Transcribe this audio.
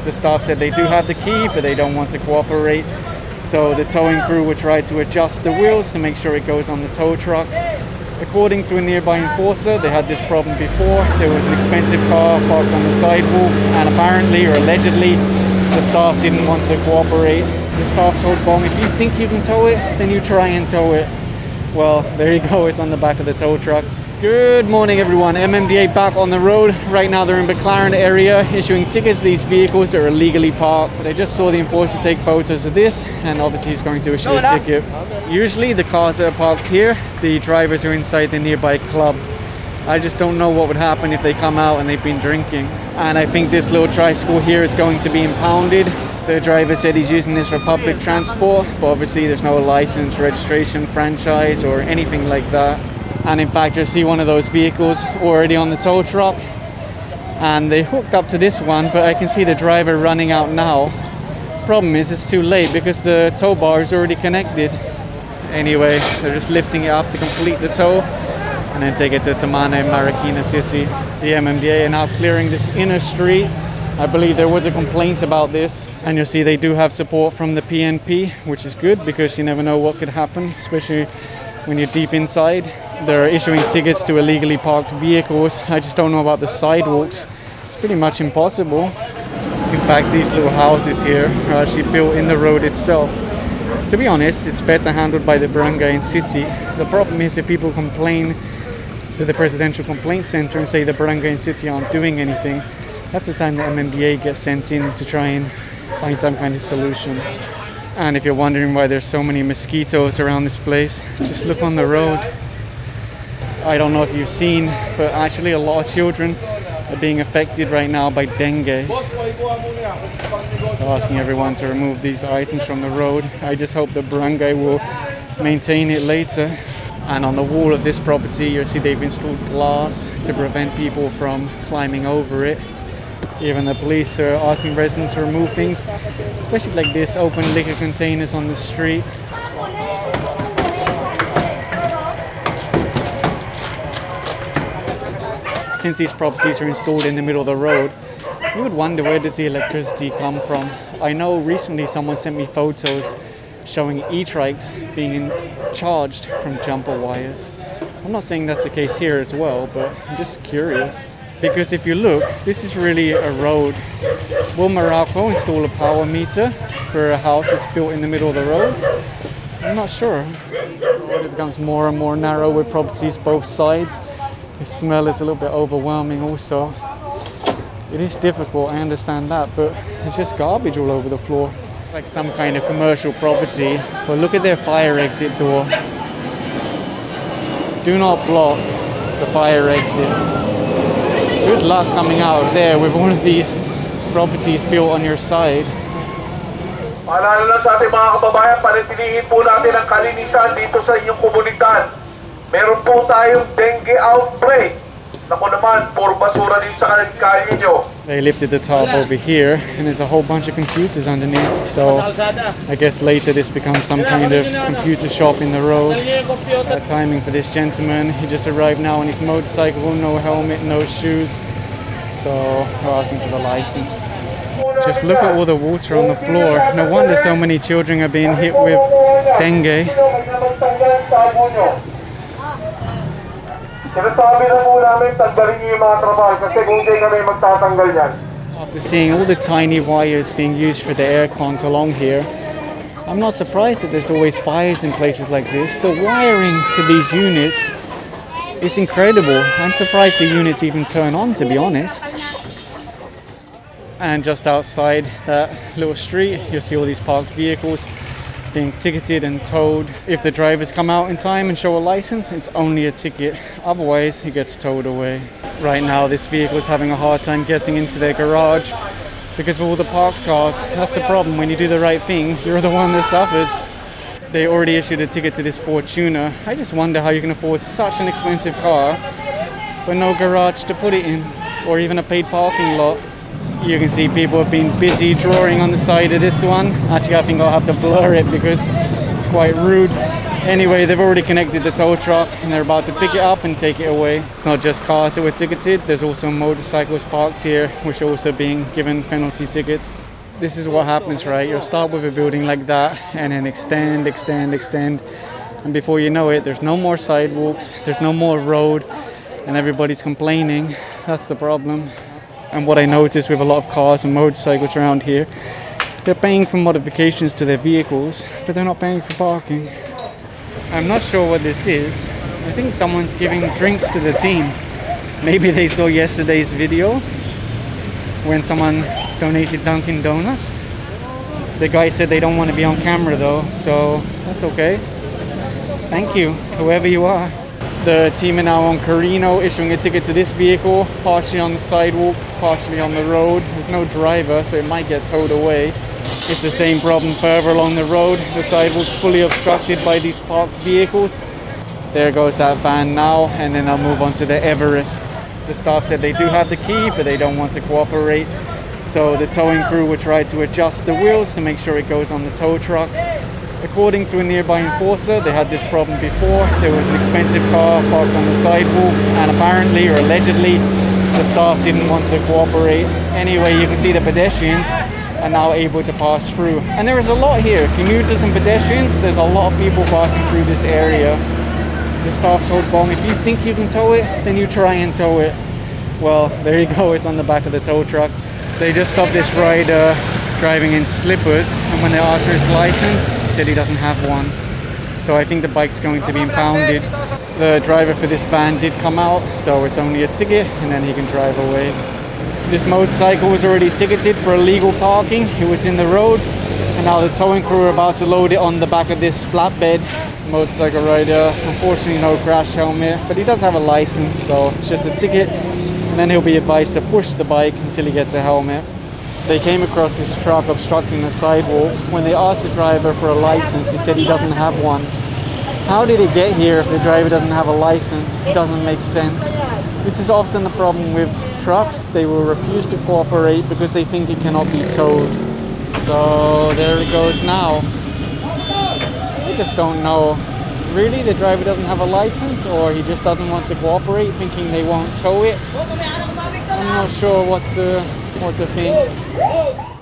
The staff said they do have the key, but they don't want to cooperate. So the towing crew will try to adjust the wheels to make sure it goes on the tow truck. According to a nearby enforcer, they had this problem before. There was an expensive car parked on the sidewalk, and apparently or allegedly the staff didn't want to cooperate. The staff told Bong, if you think you can tow it, then you try and tow it. Well, there you go, it's on the back of the tow truck. Good morning everyone, MMDA back on the road. Right now they're in Baclaran area issuing tickets to these vehicles that are illegally parked. They just saw the enforcer take photos of this, and obviously he's going to issue a ticket. Usually the cars that are parked here, the drivers are inside the nearby club. I just don't know what would happen if they come out and they've been drinking. And I think this little tricycle here is going to be impounded. The driver said he's using this for public transport, but obviously there's no license, registration, franchise or anything like that. And in fact, you'll see one of those vehicles already on the tow truck, and they hooked up to this one, but I can see the driver running out now. Problem is it's too late because the tow bar is already connected. Anyway, they're just lifting it up to complete the tow and then take it to Tamana in Marikina City. The MMDA are now clearing this inner street. I believe there was a complaint about this, and you'll see they do have support from the PNP, which is good because you never know what could happen, especially when you're deep inside. They're issuing tickets to illegally parked vehicles. I just don't know about the sidewalks. It's pretty much impossible. In fact, these little houses here are actually built in the road itself. To be honest, it's better handled by the barangay and city. The problem is if people complain to the Presidential Complaint Center and say the barangay and city aren't doing anything, that's the time the MMDA gets sent in to try and find some kind of solution. And if you're wondering why there's so many mosquitoes around this place, just look on the road. I don't know if you've seen, but actually a lot of children are being affected right now by dengue. They're asking everyone to remove these items from the road. I just hope the barangay will maintain it later. And on the wall of this property, you'll see they've installed glass to prevent people from climbing over it. Even the police are asking residents to remove things, especially like this, open liquor containers on the street. Since these properties are installed in the middle of the road, you would wonder where does the electricity come from. I know recently someone sent me photos showing e-trikes being charged from jumper wires. I'm not saying that's the case here as well, but I'm just curious. Because if you look, this is really a road. Will Morocco install a power meter for a house that's built in the middle of the road? I'm not sure. It becomes more and more narrow with properties both sides. The smell is a little bit overwhelming also. It is difficult, I understand that, but it's just garbage all over the floor. It's like some kind of commercial property. But look at their fire exit door. Do not block the fire exit. Good luck coming out of there with one of these properties built on your side. Paalala lang sa ating mga kababayan, panatilihin po natin ang kalinisan dito sa inyong komunidad. Meron po tayong dengue outbreak. Naku naman, puro basura din sa kalye nyo. They lifted the top over here and there's a whole bunch of computers underneath. So I guess later this becomes some kind of computer shop in the road. Timing for this gentleman. He just arrived now on his motorcycle, no helmet, no shoes. So we're asking for the license. Just look at all the water on the floor. No wonder so many children are being hit with dengue. After seeing all the tiny wires being used for the air cons along here, I'm not surprised that there's always fires in places like this. The wiring to these units is incredible. I'm surprised the units even turn on, to be honest. And just outside that little street, you'll see all these parked vehicles being ticketed and towed. If the drivers come out in time and show a license, it's only a ticket. Otherwise, it gets towed away. Right now, this vehicle is having a hard time getting into their garage because of all the parked cars. That's the problem. When you do the right thing, you're the one that suffers. They already issued a ticket to this Fortuner. I just wonder how you can afford such an expensive car but no garage to put it in, or even a paid parking lot. You can see people have been busy drawing on the side of this one. Actually, I think I'll have to blur it because it's quite rude. Anyway, they've already connected the tow truck and they're about to pick it up and take it away. It's not just cars that were ticketed, there's also motorcycles parked here which are also being given penalty tickets. This is what happens, right? You'll start with a building like that and then extend, and before you know it, there's no more sidewalks, there's no more road, and everybody's complaining. That's the problem. And what I noticed with a lot of cars and motorcycles around here, they're paying for modifications to their vehicles, but they're not paying for parking. I'm not sure what this is. I think someone's giving drinks to the team. Maybe they saw yesterday's video when someone donated Dunkin' Donuts. The guy said they don't want to be on camera though, so that's okay. Thank you, whoever you are. The team are now on Carino issuing a ticket to this vehicle, partially on the sidewalk, partially on the road. There's no driver, so it might get towed away. It's the same problem further along the road. The sidewalk's fully obstructed by these parked vehicles. There goes that van now, and then I'll move on to the Everest. The staff said they do have the key, but they don't want to cooperate. So the towing crew will try to adjust the wheels to make sure it goes on the tow truck. According to a nearby enforcer, they had this problem before. There was an expensive car parked on the sidewalk, and apparently, or allegedly, the staff didn't want to cooperate. Anyway, you can see the pedestrians are now able to pass through. And there is a lot here. Commuters and pedestrians, there's a lot of people passing through this area. The staff told Bong, if you think you can tow it, then you try and tow it. Well, there you go, it's on the back of the tow truck. They just stopped this rider driving in slippers, and when they asked for his license, he said he doesn't have one. So I think the bike's going to be impounded. The driver for this van did come out, so it's only a ticket and then he can drive away. This motorcycle was already ticketed for illegal parking. It was in the road, and now the towing crew are about to load it on the back of this flatbed. It's a motorcycle rider, unfortunately no crash helmet, but he does have a license, so it's just a ticket, and then he'll be advised to push the bike until he gets a helmet. They came across this truck obstructing the sidewalk. When they asked the driver for a license, he said he doesn't have one. How did it get here if the driver doesn't have a license? It doesn't make sense. This is often the problem with trucks. They will refuse to cooperate because they think it cannot be towed. So there it goes now. I just don't know. Really, the driver doesn't have a license, or he just doesn't want to cooperate, thinking they won't tow it? I'm not sure what to think.